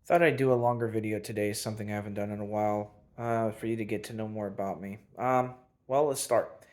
Thought I'd do a longer video today, something I haven't done in a while, for you to get to know more about me. Well, let's start.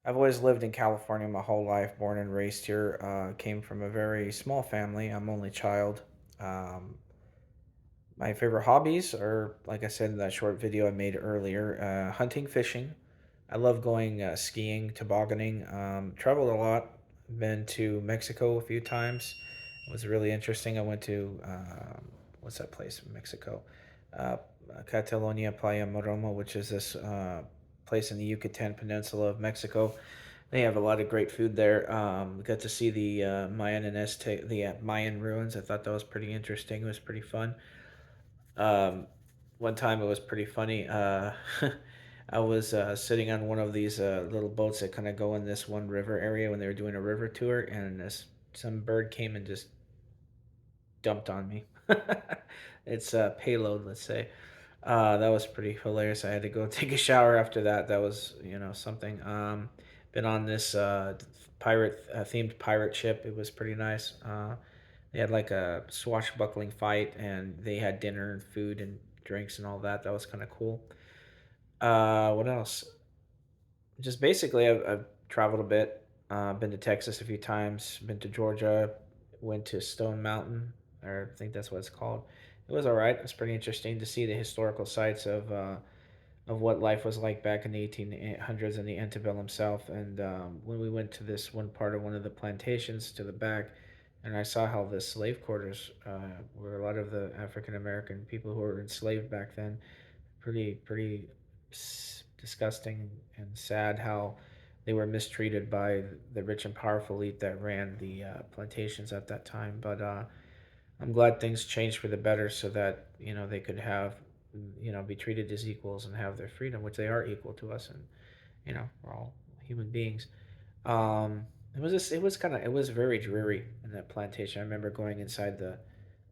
I've always lived in California my whole life, born and raised here. Came from a very small family. I'm only child. Um, my favorite hobbies are, like I said in that short video I made earlier, hunting, fishing. I love going skiing, tobogganing. Traveled a lot. Been to Mexico a few times. It was really interesting. I went to what's that place in Mexico? Uh, Catalonia, Playa Maroma, which is this place in the Yucatan Peninsula of Mexico. They have a lot of great food there. Got to see the Mayan and Aztec, the Mayan ruins. I thought that was pretty interesting. It was pretty fun. Um, One time it was pretty funny. I was sitting on one of these little boats that kind of go in this one river area when they were doing a river tour, and some bird came and just dumped on me. It's a payload, let's say. That was pretty hilarious. I had to go take a shower after that. That was, something. Been on this pirate themed pirate ship. It was pretty nice. They had like a swashbuckling fight, and they had dinner and food and drinks and all that. That was kind of cool. What else? Just basically, I've traveled a bit. Been to Texas a few times. Been to Georgia. Went to Stone Mountain, or I think that's what it's called. It was all right. It was pretty interesting to see the historical sites of what life was like back in the 1800s in the antebellum South. And when we went to this one part of one of the plantations to the back, and I saw how the slave quarters where a lot of the African American people who were enslaved back then. Pretty disgusting and sad how they were mistreated by the rich and powerful elite that ran the plantations at that time. But I'm glad things changed for the better so that they could have be treated as equals and have their freedom, which they are equal to us, and we're all human beings. It was very dreary in that plantation. I remember going inside the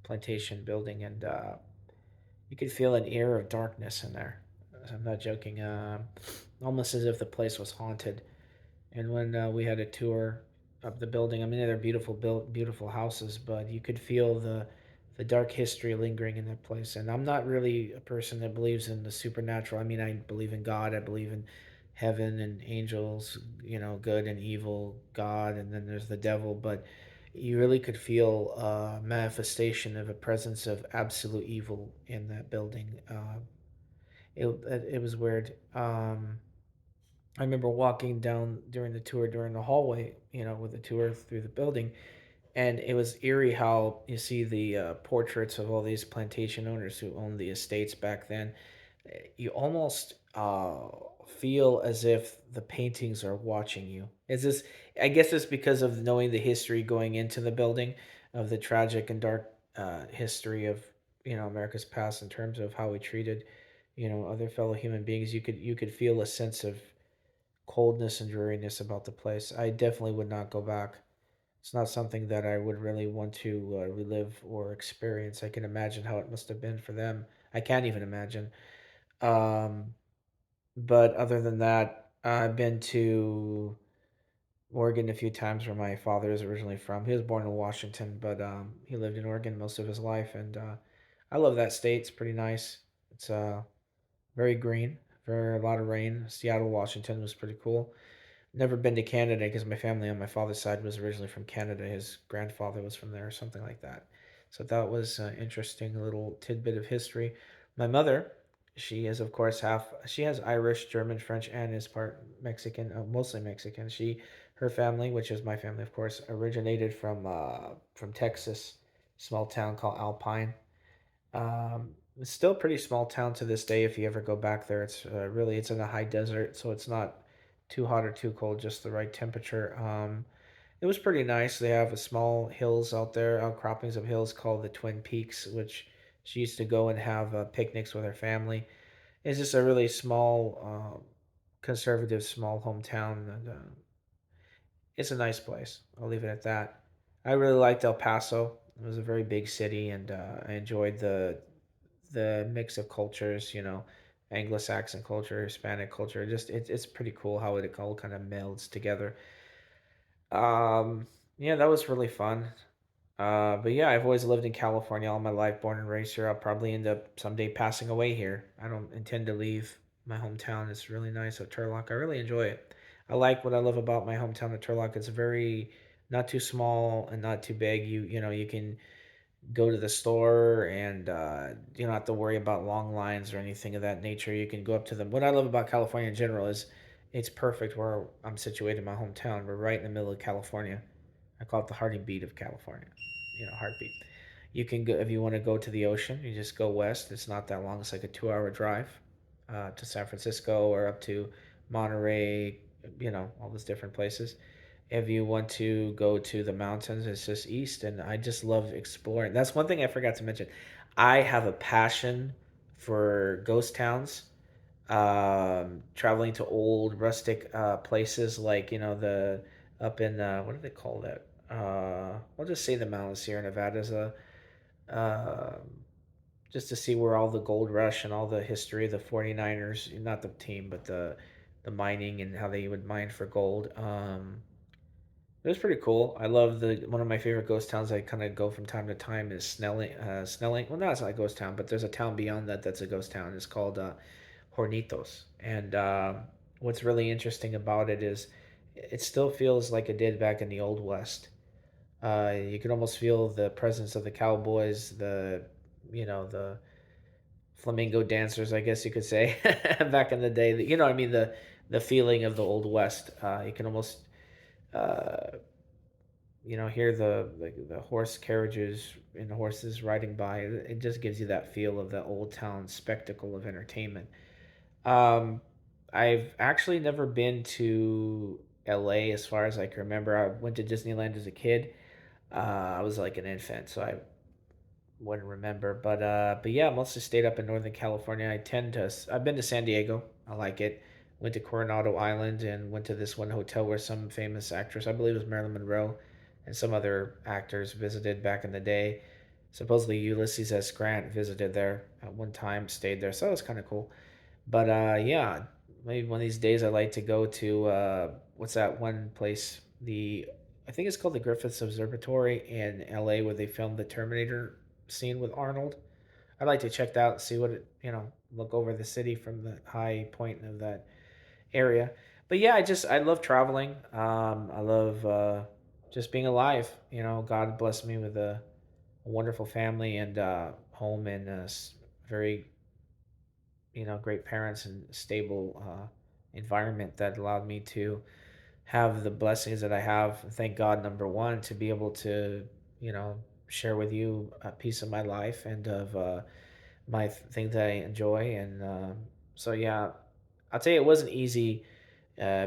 plantation building, and you could feel an air of darkness in there. I'm not joking. Almost as if the place was haunted. And when we had a tour of the building, I mean, they're beautiful houses, but you could feel the dark history lingering in that place. And I'm not really a person that believes in the supernatural. I mean, I believe in God. I believe in heaven and angels, good and evil, God, and then there's the devil. But you really could feel a manifestation of a presence of absolute evil in that building. It was weird. I remember walking down during the tour during the hallway, with the tour through the building, and it was eerie how you see the portraits of all these plantation owners who owned the estates back then. You almost feel as if the paintings are watching you. Is this? I guess it's because of knowing the history going into the building of the tragic and dark history of America's past in terms of how we treated other fellow human beings. You could feel a sense of coldness and dreariness about the place. I definitely would not go back. It's not something that I would really want to relive or experience. I can imagine how it must have been for them. I can't even imagine. Um, but other than that, I've been to Oregon a few times where my father is originally from. He was born in Washington, but he lived in Oregon most of his life. And I love that state. It's pretty nice. It's very green, very a lot of rain. Seattle, Washington was pretty cool. Never been to Canada because my family on my father's side was originally from Canada. His grandfather was from there, or something like that. So that was interesting, a little tidbit of history. My mother, she is of course half. She has Irish, German, French, and is part Mexican, mostly Mexican. Her family, which is my family, of course, originated from Texas, small town called Alpine. It's still a pretty small town to this day. If you ever go back there, it's in a high desert, so it's not too hot or too cold, just the right temperature. It was pretty nice. They have a small hills out there, outcroppings of hills called the Twin Peaks, which she used to go and have picnics with her family. It's just a really small, conservative, small hometown, and it's a nice place. I'll leave it at that. I really liked El Paso. It was a very big city, and I enjoyed the mix of cultures, Anglo-Saxon culture, Hispanic culture. Just it's pretty cool how it all kind of melds together. Yeah, that was really fun. But yeah, I've always lived in California all my life, born and raised here. I'll probably end up someday passing away here. I don't intend to leave my hometown. It's really nice of Turlock. I really enjoy it. I like what I love about my hometown of Turlock. It's very not too small and not too big. You can go to the store and you don't have to worry about long lines or anything of that nature. You can go up to them. What I love about California in general is it's perfect where I'm situated in my hometown. We're right in the middle of California. I call it the heartbeat of California. Heartbeat. You can go if you want to go to the ocean. You just go west. It's not that long. It's like a 2 hour drive to San Francisco or up to Monterey. All those different places. If you want to go to the mountains, it's just east, and I just love exploring. That's one thing I forgot to mention. I have a passion for ghost towns, traveling to old rustic places like the up in what do they call that? I'll just say the mountains here in Nevada is a just to see where all the gold rush and all the history of the 49ers, not the team, but the mining and how they would mine for gold. It was pretty cool. I love the one of my favorite ghost towns I kind of go from time to time is Snelling. Snelling. Well, no, it's not a ghost town, but there's a town beyond that that's a ghost town. It's called Hornitos. And what's really interesting about it is it still feels like it did back in the old west. You can almost feel the presence of the cowboys, the flamingo dancers, I guess you could say, back in the day. You know what I mean? The feeling of the old west. You can almost uh, hear the horse carriages and the horses riding by. It just gives you that feel of the old town spectacle of entertainment. Um, I've actually never been to LA as far as I can remember. I went to Disneyland as a kid. I was like an infant, so I wouldn't remember. But yeah, mostly stayed up in Northern California. I've been to San Diego. I like it. Went to Coronado Island and went to this one hotel where some famous actress, I believe it was Marilyn Monroe, and some other actors visited back in the day. Supposedly Ulysses S. Grant visited there at one time, stayed there, so that was kind of cool. But yeah, maybe one of these days I'd like to go to what's that one place? I think it's called the Griffiths Observatory in L.A. where they filmed the Terminator scene with Arnold. I'd like to check that out and see look over the city from the high point of that area. But yeah, I love traveling. I love just being alive. God blessed me with a wonderful family and home and very great parents and stable environment that allowed me to have the blessings that I have. Thank God, number one, to be able to, you know, share with you a piece of my life and of things that I enjoy. And so, yeah, I'll tell you, it wasn't easy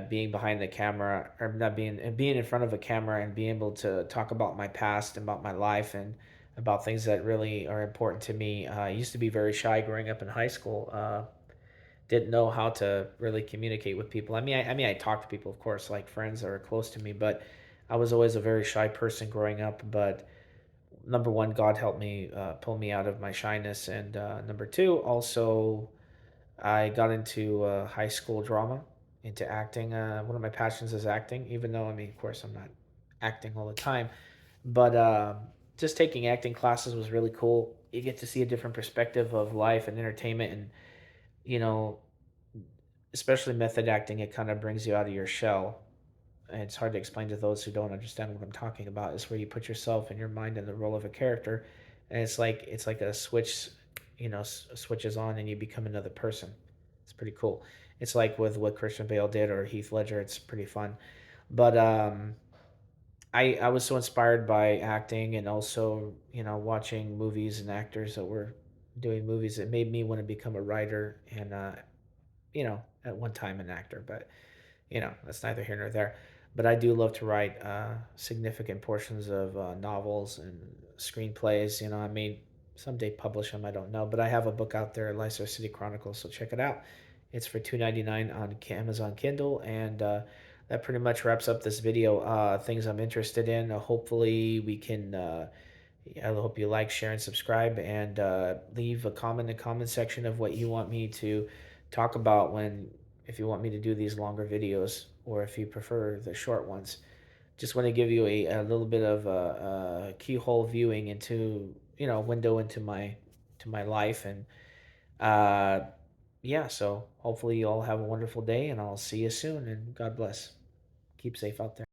being behind the camera or not being in front of a camera and being able to talk about my past and about my life and about things that really are important to me. I used to be very shy growing up in high school. Didn't know how to really communicate with people. I talked to people, of course, like friends that are close to me, but I was always a very shy person growing up. But number one, God helped me pull me out of my shyness, and number two, also I got into high school drama, into acting. One of my passions is acting, even though of course, I'm not acting all the time, but just taking acting classes was really cool. You get to see a different perspective of life and entertainment, and you know especially method acting, it kind of brings you out of your shell. And it's hard to explain to those who don't understand what I'm talking about. It's where you put yourself and your mind in the role of a character, and it's like a switch, switches on, and you become another person. It's pretty cool. It's like with what Christian Bale did or Heath Ledger. It's pretty fun. But I was so inspired by acting and also watching movies and actors that were doing movies. It made me want to become a writer and at one time an actor, but that's neither here nor there. But I do love to write significant portions of novels and screenplays. I may someday publish them. I don't know, but I have a book out there, Leicester City Chronicles. So check it out. It's for $2.99 on Amazon Kindle, and that pretty much wraps up this video. Things I'm interested in. Hopefully, we can. I hope you like, share, and subscribe, and leave a comment in the comment section of what you want me to talk about if you want me to do these longer videos or if you prefer the short ones. just want to give you a little bit of a keyhole viewing into, window into my life. And uh, yeah, so hopefully you all have a wonderful day, and I'll see you soon. And God bless. Keep safe out there.